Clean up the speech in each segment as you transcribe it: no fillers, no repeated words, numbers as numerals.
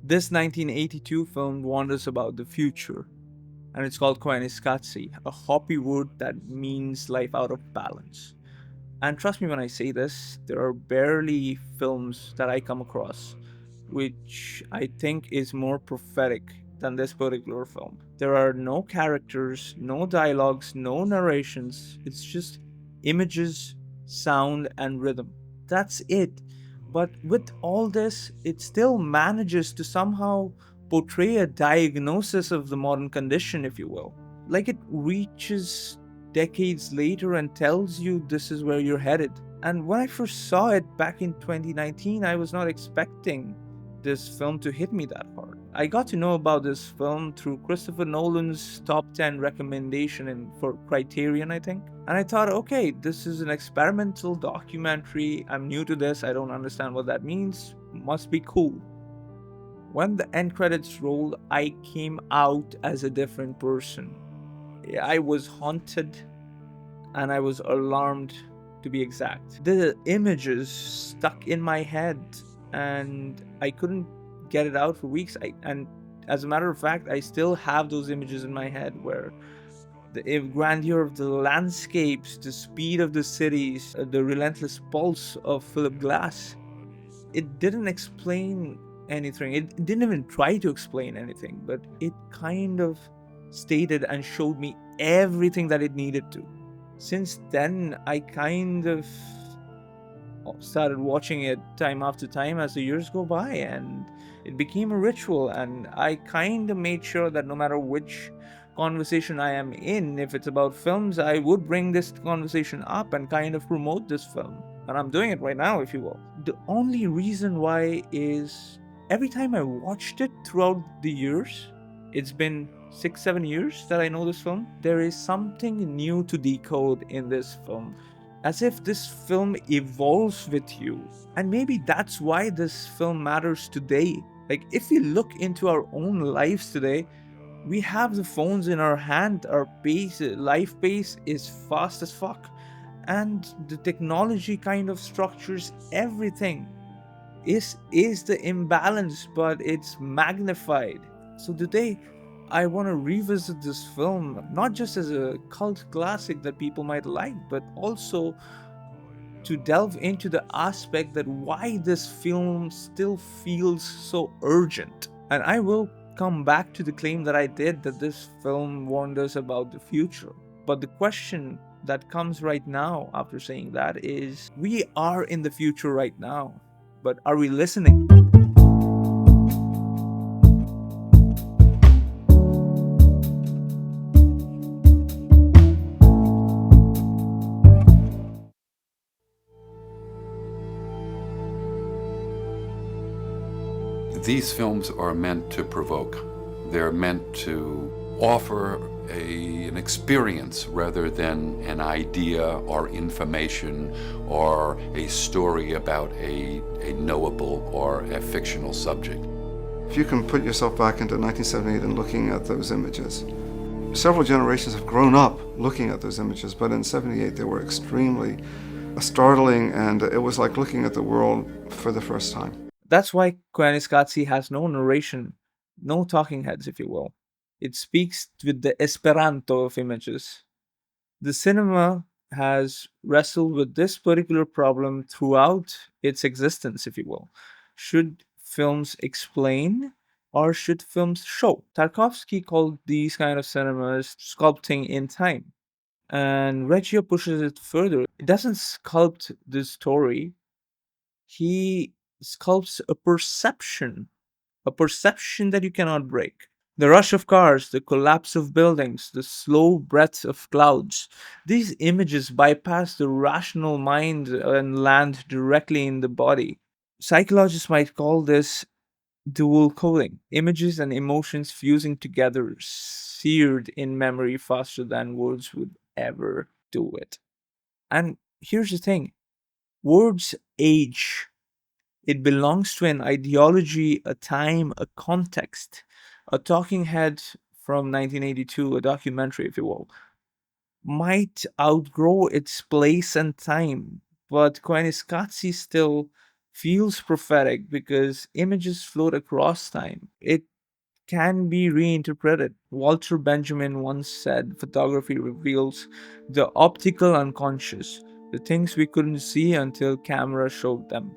This 1982 film warned us about the future, and it's called Koyaanisqatsi, a Hopi word that means life out of balance. And trust me when I say this, there are barely films that I come across which I think is more prophetic than this particular film. There are no characters, no dialogues, no narrations. It's just images, sound, and rhythm. That's it. But with all this, it still manages to somehow portray a diagnosis of the modern condition, if you will. Like it reaches decades later and tells you this is where you're headed. And when I first saw it back in 2019, I was not expecting this film to hit me that hard. I got to know about this film through Christopher Nolan's top 10 recommendation for Criterion, I think. And I thought, okay, this is an experimental documentary. I'm new to this. I don't understand what that means. Must be cool. When the end credits rolled, I came out as a different person. I was haunted and I was alarmed, to be exact. The images stuck in my head and I couldn't get it out for weeks. And as a matter of fact, I still have those images in my head where the grandeur of the landscapes, the speed of the cities, the relentless pulse of Philip Glass. It didn't explain anything. It didn't even try to explain anything, but it kind of stated and showed me everything that it needed to. Since then, I kind of started watching it time after time as the years go by, and it became a ritual. And I kind of made sure that no matter which conversation I am in, if it's about films, I would bring this conversation up and kind of promote this film. And I'm doing it right now, if you will. The only reason why is every time I watched it throughout the years, it's been 6, 7 years that I know this film, there is something new to decode in this film. As if this film evolves with you. And maybe that's why this film matters today. Like, if we look into our own lives today, we have the phones in our hand, our life pace is fast as fuck. And the technology kind of structures everything. Is the imbalance, but it's magnified. So today, I want to revisit this film not just as a cult classic that people might like, but also to delve into the aspect that why this film still feels so urgent. And I will come back to the claim that I did that this film warned us about the future. But the question that comes right now after saying that is we are in the future right now, but are we listening? These films are meant to provoke. They're meant to offer an experience rather than an idea or information or a story about a knowable or a fictional subject. If you can put yourself back into 1978 and looking at those images, several generations have grown up looking at those images, but in 78 they were extremely startling, and it was like looking at the world for the first time. That's why Koyaanisqatsi has no narration, no talking heads, if you will. It speaks with the Esperanto of images. The cinema has wrestled with this particular problem throughout its existence, if you will. Should films explain or should films show? Tarkovsky called these kind of cinemas sculpting in time. And Reggio pushes it further. It doesn't sculpt the story, he sculpts a perception that you cannot break. The rush of cars, the collapse of buildings, the slow breath of clouds. These images bypass the rational mind and land directly in the body. Psychologists might call this dual coding, images and emotions fusing together, seared in memory faster than words would ever do it. And here's the thing, words age. It belongs to an ideology, a time, a context. A talking head from 1982, a documentary, if you will, might outgrow its place and time, but Koyaanisqatsi still feels prophetic because images float across time. It can be reinterpreted. Walter Benjamin once said photography reveals the optical unconscious, the things we couldn't see until camera showed them.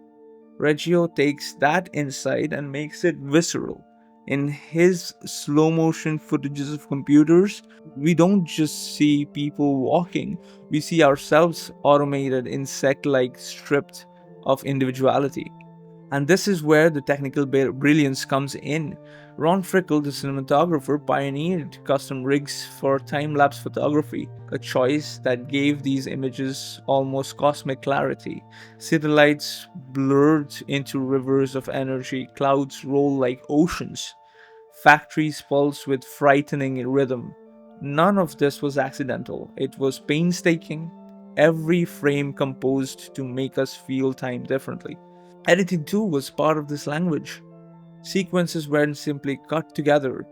Reggio takes that insight and makes it visceral. In his slow motion footages of computers, we don't just see people walking, we see ourselves automated, insect like, stripped of individuality. And this is where the technical brilliance comes in. Ron Frickel, the cinematographer, pioneered custom rigs for time lapse photography, a choice that gave these images almost cosmic clarity. City lights blurred into rivers of energy, clouds roll like oceans, factories pulse with frightening rhythm. None of this was accidental, it was painstaking, every frame composed to make us feel time differently. Editing too was part of this language. Sequences weren't simply cut together,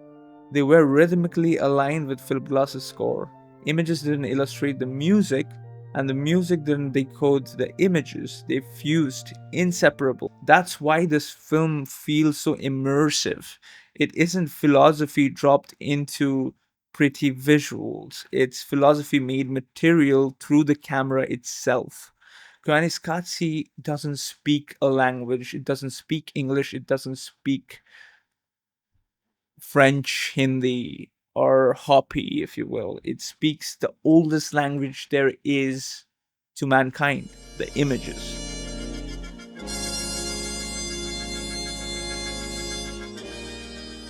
they were rhythmically aligned with Philip Glass's score. Images didn't illustrate the music, and the music didn't decode the images, they fused, inseparable. That's why this film feels so immersive. It isn't philosophy dropped into pretty visuals, it's philosophy made material through the camera itself. Koyaanisqatsi doesn't speak a language, it doesn't speak English, it doesn't speak French, Hindi, or Hopi, if you will. It speaks the oldest language there is to mankind, the images.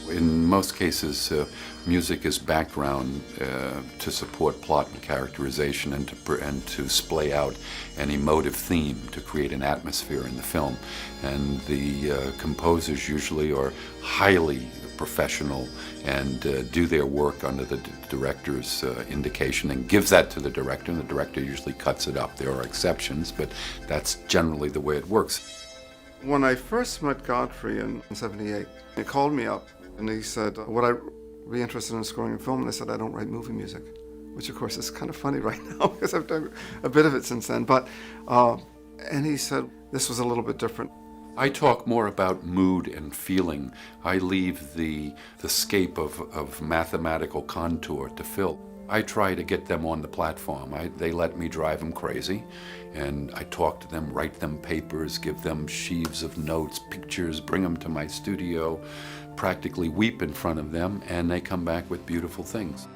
In most cases, music is background to support plot and characterization and to splay out an emotive theme to create an atmosphere in the film. And the composers usually are highly professional and do their work under the director's indication and gives that to the director, and the director usually cuts it up. There are exceptions, but that's generally the way it works. When I first met Godfrey in '78, he called me up and he said, would I be interested in scoring a film? And I said, I don't write movie music, which of course is kind of funny right now because I've done a bit of it since then. But, and he said, this was a little bit different. I talk more about mood and feeling. I leave the scape of mathematical contour to Phil. I try to get them on the platform. They let me drive them crazy, and I talk to them, write them papers, give them sheaves of notes, pictures, bring them to my studio, practically weep in front of them, and they come back with beautiful things.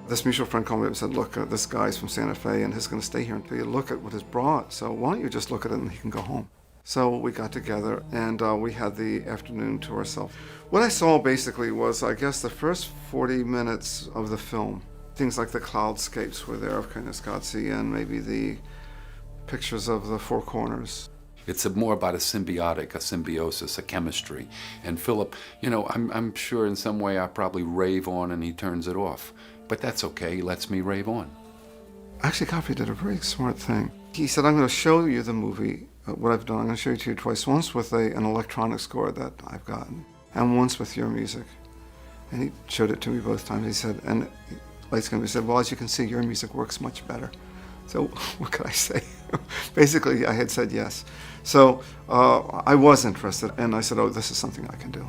This mutual friend called me up and said, look, this guy's from Santa Fe and he's going to stay here until you look at what he's brought. So why don't you just look at it and he can go home? So we got together and we had the afternoon to ourselves. What I saw basically was, I guess, the first 40 minutes of the film. Things like the cloudscapes were there of Koyaanisqatsi and maybe the pictures of the four corners. It's more about a symbiosis, a chemistry. And Philip, you know, I'm sure in some way I probably rave on and he turns it off. But that's okay, he lets me rave on. Actually, Godfrey did a very smart thing. He said, I'm going to show you the movie, what I've done. I'm going to show it to you twice. Once with an electronic score that I've gotten, and once with your music. And he showed it to me both times. He said, and Light's going to be said, well, as you can see, your music works much better. So what could I say? Basically, I had said yes. So I was interested, and I said, oh, this is something I can do.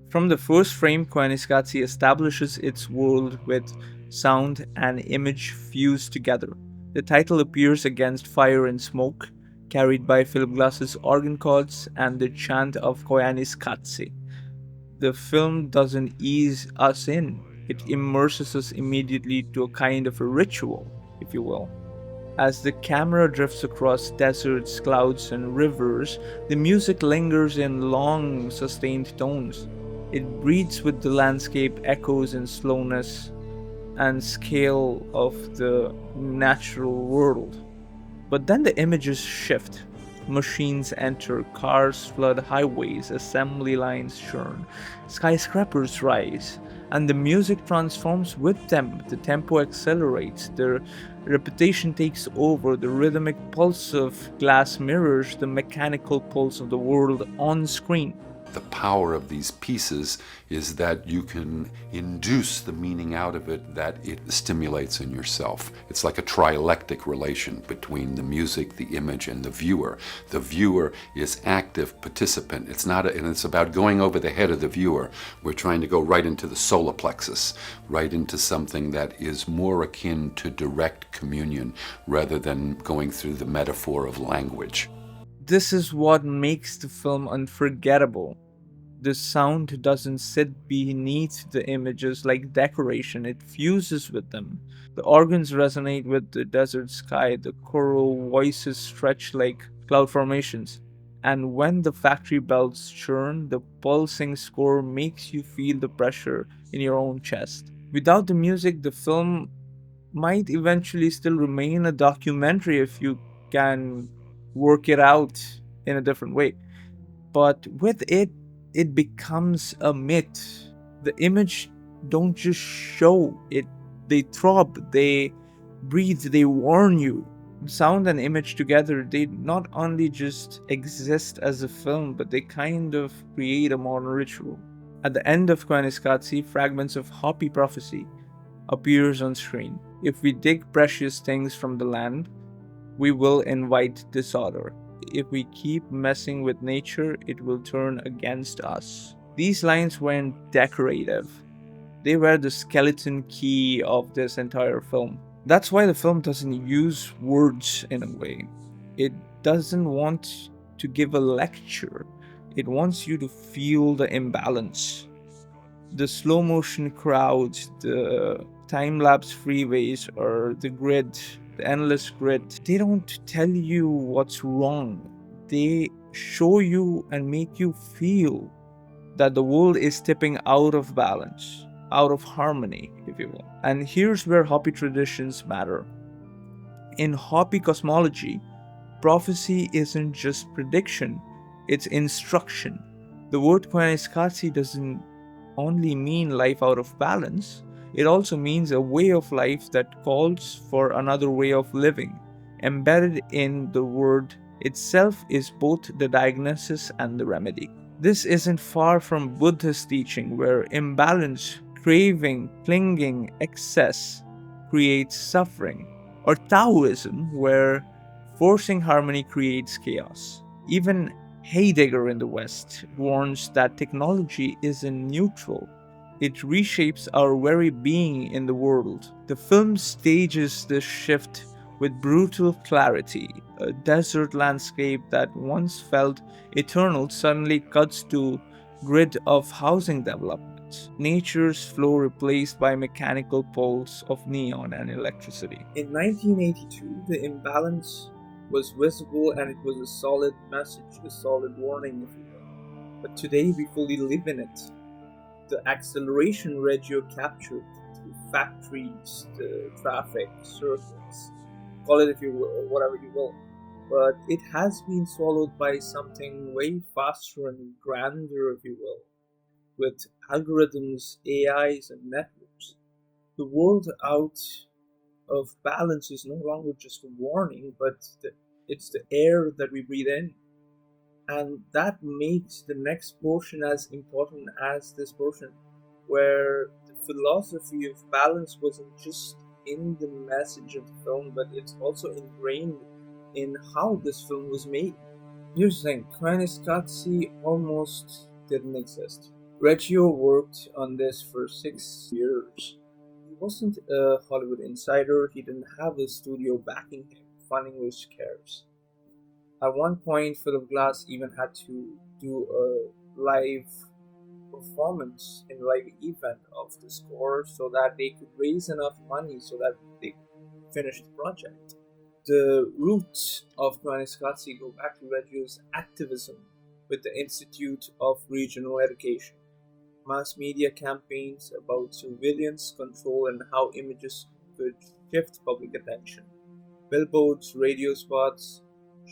From the first frame, Koyaanisqatsi establishes its world with sound and image fused together. The title appears against fire and smoke, carried by Philip Glass's organ chords and the chant of Koyaanisqatsi. The film doesn't ease us in, it immerses us immediately to a kind of a ritual, if you will. As the camera drifts across deserts, clouds, and rivers, the music lingers in long, sustained tones. It breathes with the landscape, echoes in slowness and scale of the natural world. But then the images shift. Machines enter, cars flood highways, assembly lines churn, skyscrapers rise, and the music transforms with them. The tempo accelerates, the repetition takes over, the rhythmic pulse of glass mirrors the mechanical pulse of the world on screen. The power of these pieces is that you can induce the meaning out of it that it stimulates in yourself. It's like a trialectic relation between the music, the image, and the viewer. The viewer is active participant. And it's about going over the head of the viewer. We're trying to go right into the solar plexus, right into something that is more akin to direct communion rather than going through the metaphor of language. This is what makes the film unforgettable. The sound doesn't sit beneath the images like decoration, it fuses with them. The organs resonate with the desert sky, the choral voices stretch like cloud formations. And when the factory bells churn, the pulsing score makes you feel the pressure in your own chest. Without the music, the film might eventually still remain a documentary if you can work it out in a different way. But with it, it becomes a myth. The image don't just show it, they throb, they breathe, they warn you. Sound and image together, they not only just exist as a film, but they kind of create a modern ritual. At the end of Koyaanisqatsi, fragments of Hopi prophecy appears on screen. If we dig precious things from the land, we will invite disorder. If we keep messing with nature, it will turn against us. These lines weren't decorative. They were the skeleton key of this entire film. That's why the film doesn't use words in a way. It doesn't want to give a lecture. It wants you to feel the imbalance. The slow motion crowds, the time lapse freeways, or the grid, the endless grid, they don't tell you what's wrong. They show you and make you feel that the world is tipping out of balance, out of harmony, if you will. And here's where Hopi traditions matter. In Hopi cosmology, prophecy isn't just prediction, it's instruction. The word Koyaanisqatsi doesn't only mean life out of balance, it also means a way of life that calls for another way of living. Embedded in the word itself is both the diagnosis and the remedy. This isn't far from Buddhist teaching, where imbalance, craving, clinging, excess creates suffering, or Taoism, where forcing harmony creates chaos. Even Heidegger in the West warns that technology isn't neutral, it reshapes our very being in the world. The film stages this shift with brutal clarity. A desert landscape that once felt eternal suddenly cuts to grid of housing development. Nature's flow replaced by mechanical poles of neon and electricity. In 1982, the imbalance was visible and it was a solid message, a solid warning, if you will. But today we fully live in it. The acceleration Reggio captured, the factories, the traffic, circuits, call it if you will, whatever you will. But it has been swallowed by something way faster and grander, if you will, with algorithms, AIs, and networks. The world out of balance is no longer just a warning, but it's the air that we breathe in. And that makes the next portion as important as this portion, where the philosophy of balance wasn't just in the message of the film, but it's also ingrained in how this film was made. Here's the thing, Koyaanisqatsi almost didn't exist. Reggio worked on this for 6 years. He wasn't a Hollywood insider, he didn't have a studio backing him, funding which cares. At one point, Philip Glass even had to do a live performance in a live event of the score so that they could raise enough money so that they could finish the project. The roots of Koyaanisqatsi go back to Reggio's activism with the Institute of Regional Education, mass media campaigns about surveillance control and how images could shift public attention, billboards, radio spots,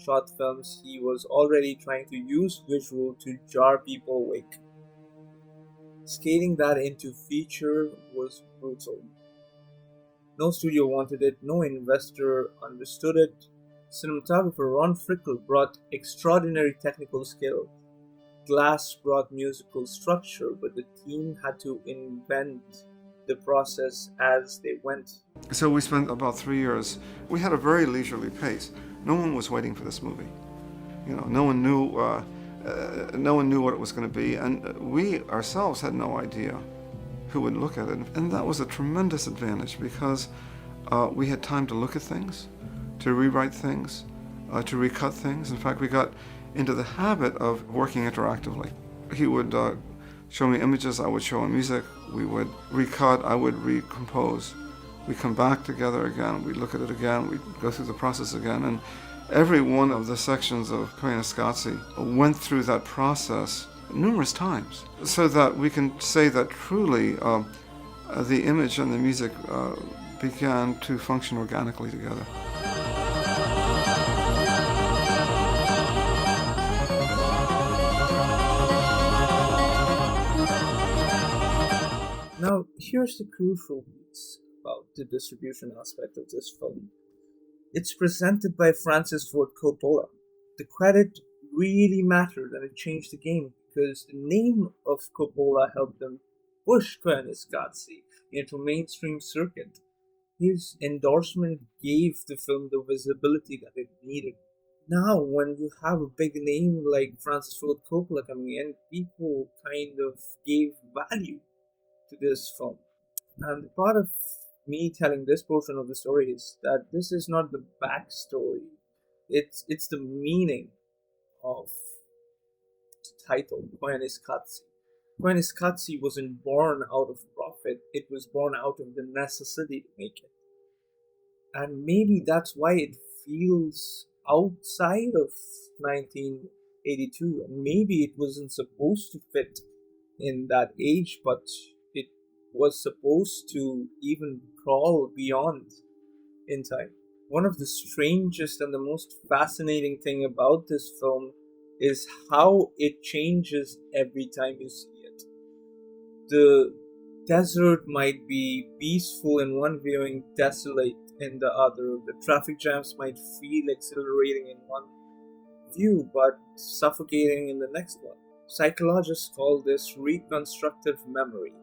short films. He was already trying to use visual to jar people awake. Scaling that into feature was brutal. No studio wanted it, no investor understood it. Cinematographer Ron Frickel brought extraordinary technical skill. Glass brought musical structure, but the team had to invent the process as they went. So we spent about 3 years. We had a very leisurely pace. No one was waiting for this movie. No one knew. No one knew what it was going to be, and we ourselves had no idea who would look at it. And that was a tremendous advantage because we had time to look at things, to rewrite things, to recut things. In fact, we got into the habit of working interactively. He would show me images, I would show him music, we would recut, I would recompose. We'd come back together again, we'd look at it again, we'd go through the process again. And every one of the sections of Koyaanisqatsi went through that process numerous times, so that we can say that truly the image and the music began to function organically together. Now, here's the crucial piece about the distribution aspect of this film. It's presented by Francis Ford Coppola. The credit really mattered and it changed the game because the name of Coppola helped them push Koyaanisqatsi into mainstream circuit. His endorsement gave the film the visibility that it needed. Now, when you have a big name like Francis Ford Coppola coming in, people kind of gave value to this film. And the part of me telling this portion of the story is that this is not the backstory. It's the meaning of the title, Koyaanisqatsi. Koyaanisqatsi wasn't born out of profit, it was born out of the necessity to make it. And maybe that's why it feels outside of 1982. And maybe it wasn't supposed to fit in that age, but it was supposed to even crawl beyond in time. One of the strangest and the most fascinating thing about this film is how it changes every time you see it. The desert might be peaceful in one viewing, desolate in the other. The traffic jams might feel exhilarating in one view, but suffocating in the next one. Psychologists call this reconstructive memory.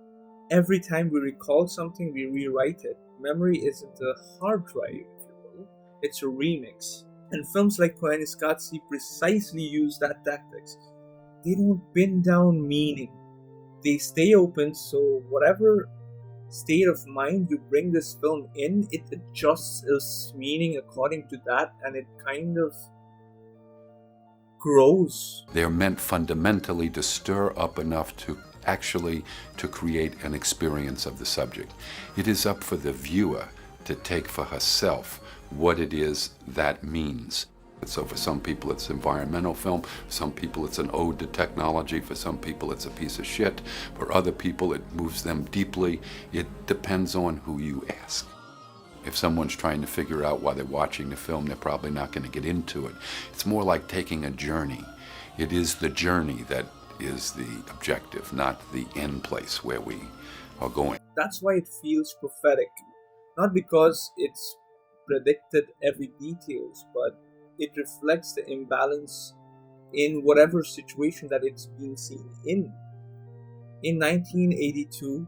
Every time we recall something, we rewrite it. Memory isn't a hard drive, if you will, it's a remix. And films like Koyaanisqatsi precisely use that tactics. They don't pin down meaning. They stay open, so whatever state of mind you bring this film in, it adjusts its meaning according to that, and it kind of grows. They're meant fundamentally to stir up enough to actually to create an experience of the subject. It is up for the viewer to take for herself what it is that means. So for some people it's environmental film, for some people it's an ode to technology, for some people it's a piece of shit, for other people it moves them deeply. It depends on who you ask. If someone's trying to figure out why they're watching the film, they're probably not going to get into it. It's more like taking a journey. It is the journey that is the objective, not the end place where we are going. That's why it feels prophetic. Not because it's predicted every details, but it reflects the imbalance in whatever situation that it's been seen in. In 1982,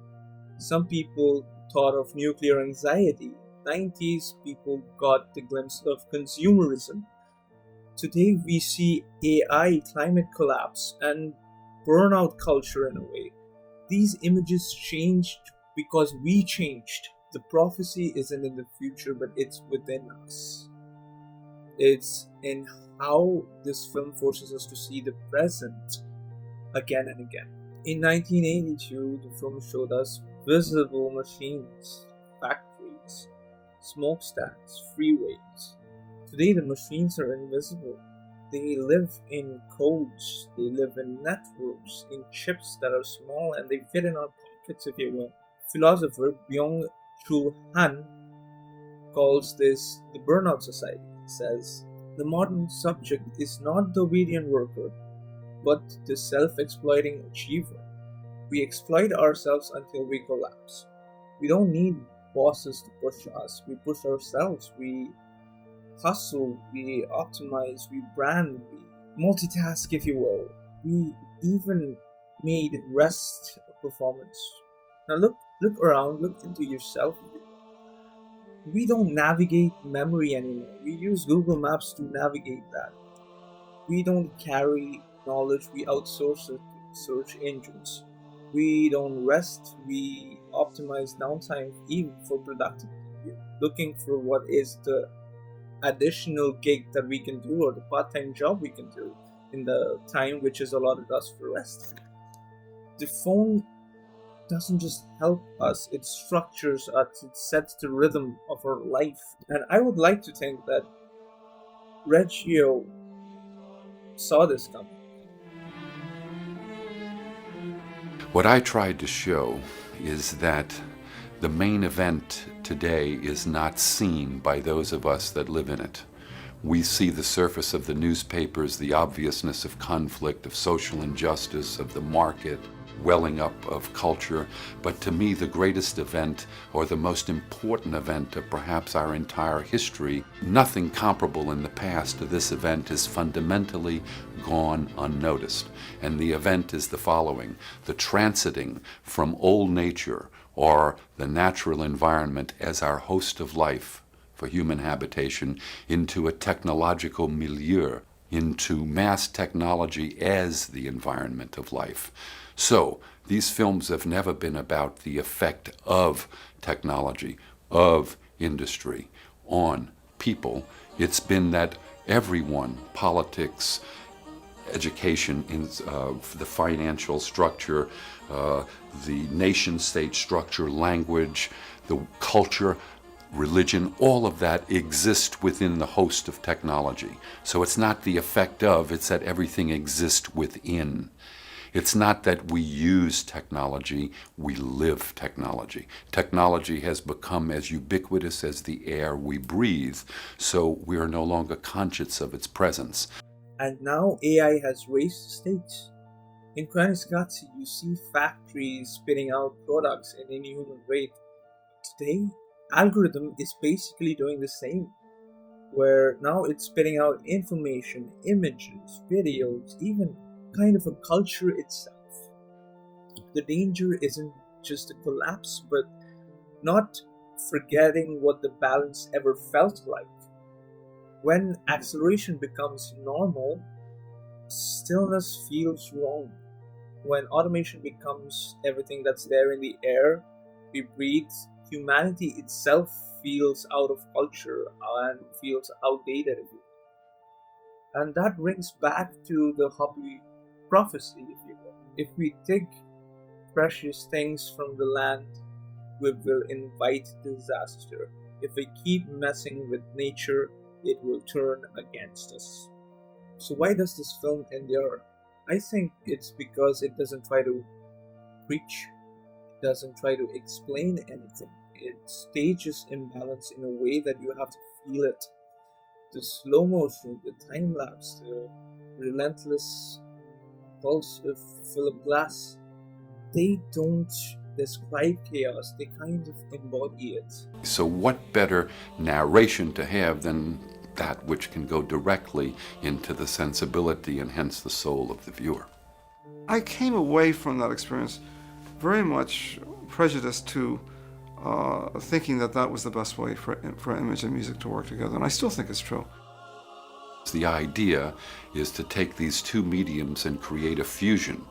some people thought of nuclear anxiety. 90s, people got the glimpse of consumerism. Today, we see AI, climate collapse, and burnout culture in a way. These images changed because we changed. The prophecy isn't in the future, but it's within us. It's in how this film forces us to see the present again and again. In 1982, the film showed us visible machines, factories, smokestacks, freeways. Today, the machines are invisible. They live in codes, they live in networks, in chips that are small and they fit in our pockets, if you will. Philosopher Byung-Chul calls this the Burnout Society. He says, the modern subject is not the obedient worker, but the self-exploiting achiever. We exploit ourselves until we collapse. We don't need bosses to push us, we push ourselves. We hustle, we optimize, we brand, we multitask, if you will. We even made rest a performance. Now look around, look into yourself. We don't navigate memory anymore. We use Google Maps to navigate that. We don't carry knowledge, we outsource it to search engines. We don't rest, we optimize downtime even for productivity. We're looking for what is the additional gig that we can do or the part-time job we can do in the time which is allotted us for rest. The phone doesn't just help us, it structures us, it sets the rhythm of our life. And I would like to think that Reggio saw this coming. What I tried to show is that the main event today is not seen by those of us that live in it. We see the surface of the newspapers, the obviousness of conflict, of social injustice, of the market, welling up of culture. But to me, the greatest event, or the most important event of perhaps our entire history, nothing comparable in the past to this event has fundamentally gone unnoticed. And the event is the following: the transiting from old nature, or the natural environment as our host of life for human habitation, into a technological milieu, into mass technology as the environment of life. So these films have never been about the effect of technology, of industry on people. It's been that everyone, politics, education, the financial structure, the nation-state structure, language, the culture, religion, all of that exists within the host of technology. So it's not the effect of, it's that everything exists within. It's not that we use technology, we live technology. Technology has become as ubiquitous as the air we breathe, so we are no longer conscious of its presence. And now AI has raised the stakes. In Koyaanisqatsi, you see factories spitting out products at inhuman rate. Today, algorithm is basically doing the same, where now it's spitting out information, images, videos, even kind of a culture itself. The danger isn't just a collapse, but not forgetting what the balance ever felt like. When acceleration becomes normal, stillness feels wrong. When automation becomes everything that's there in the air we breathe, humanity itself feels out of culture and feels outdated. And that brings back to the Hopi prophecy, if you will. If we take precious things from the land, we will invite disaster. If we keep messing with nature, it will turn against us. So why does this film endure? I think it's because it doesn't try to preach, it doesn't try to explain anything. It stages imbalance in a way that you have to feel it. The slow motion, the time lapse, the relentless pulse of Philip Glass, they don't describe chaos, they kind of embody it. So what better narration to have than that which can go directly into the sensibility and hence the soul of the viewer? I came away from that experience very much prejudiced to thinking that that was the best way for image and music to work together, and I still think it's true. The idea is to take these two mediums and create a fusion,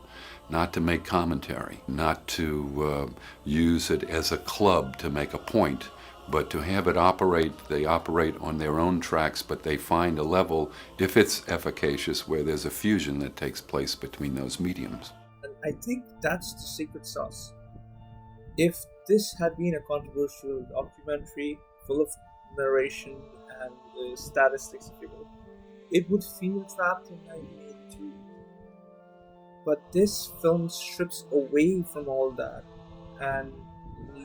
not to make commentary, not to use it as a club to make a point, but to have it operate. They operate on their own tracks, but they find a level, if it's efficacious, where there's a fusion that takes place between those mediums. And I think that's the secret sauce. If this had been a controversial documentary full of narration and statistics, if you will, it would feel trapped in 1982. But this film strips away from all that and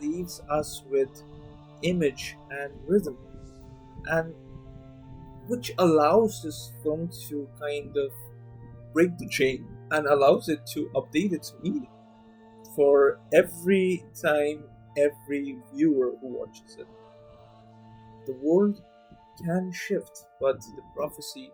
leaves us with image and rhythm, and which allows this film to kind of break the chain and allows it to update its meaning for every time, every viewer who watches it. The world can shift, but the prophecy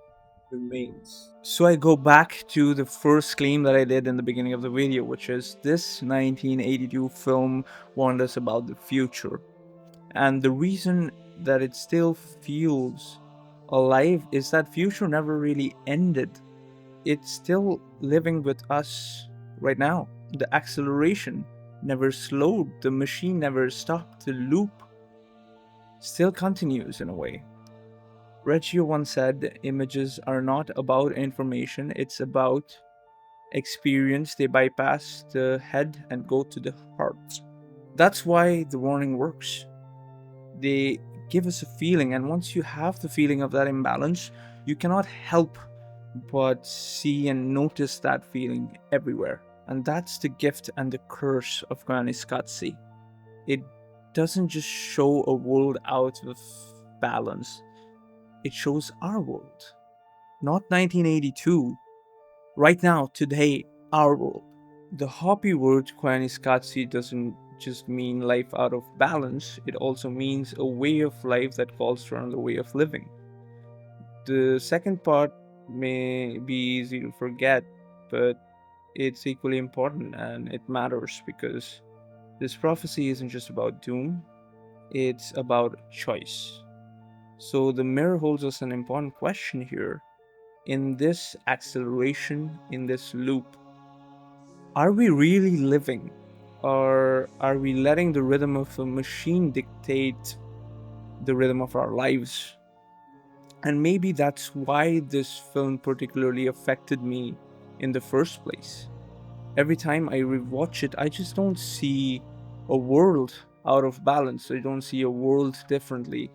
remains. So I go back to the first claim that I did in the beginning of the video, which is this 1982 film warned us about the future. And the reason that it still feels alive is that future never really ended. It's still living with us right now. The acceleration never slowed, the machine never stopped, the loop still continues in a way. Reggio once said images are not about information, it's about experience. They bypass the head and go to the heart. That's why the warning works. They give us a feeling, and once you have the feeling of that imbalance, you cannot help but see and notice that feeling everywhere. And that's the gift and the curse of Koyaanisqatsi. It doesn't just show a world out of balance, it shows our world. Not 1982, right now, today, our world. The Hopi word Koyaanisqatsi doesn't just mean life out of balance, it also means a way of life that calls for another way of living. The second part may be easy to forget, but it's equally important and it matters because this prophecy isn't just about doom, it's about choice. So the mirror holds us an important question here. In this acceleration, in this loop, are we really living? Or are we letting the rhythm of a machine dictate the rhythm of our lives? And maybe that's why this film particularly affected me in the first place. Every time I rewatch it, I just don't see a world out of balance. I don't see a world differently.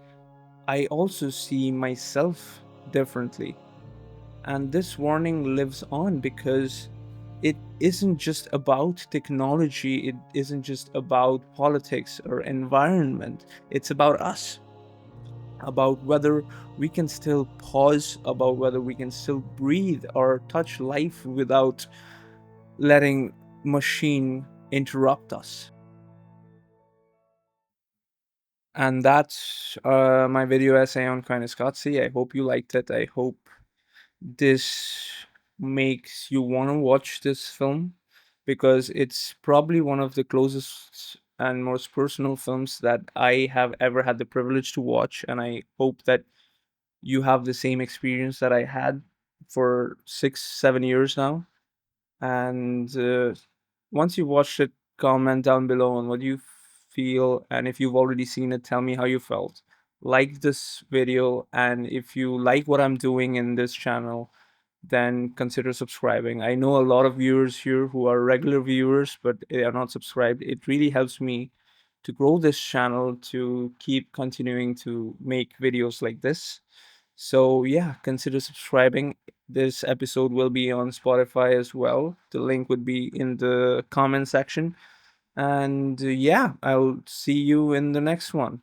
I also see myself differently. And this warning lives on because it isn't just about technology, it isn't just about politics or environment, it's about us, about whether we can still pause, about whether we can still breathe or touch life without letting machine interrupt us. And that's my video essay on Koyaanisqatsi. I hope you liked it. I hope this makes you want to watch this film because it's probably one of the closest and most personal films that I have ever had the privilege to watch. And I hope that you have the same experience that I had for 6, 7 years now. And once you watched it, comment down below on what you feel. And if you've already seen it, tell me how you felt. Like this video, and if you like what I'm doing in this channel, then consider subscribing. I know a lot of viewers here who are regular viewers, but they are not subscribed. It really helps me to grow this channel to keep continuing to make videos like this. So yeah, consider subscribing. This episode will be on Spotify as well. The link would be in the comment section. And yeah, I'll see you in the next one.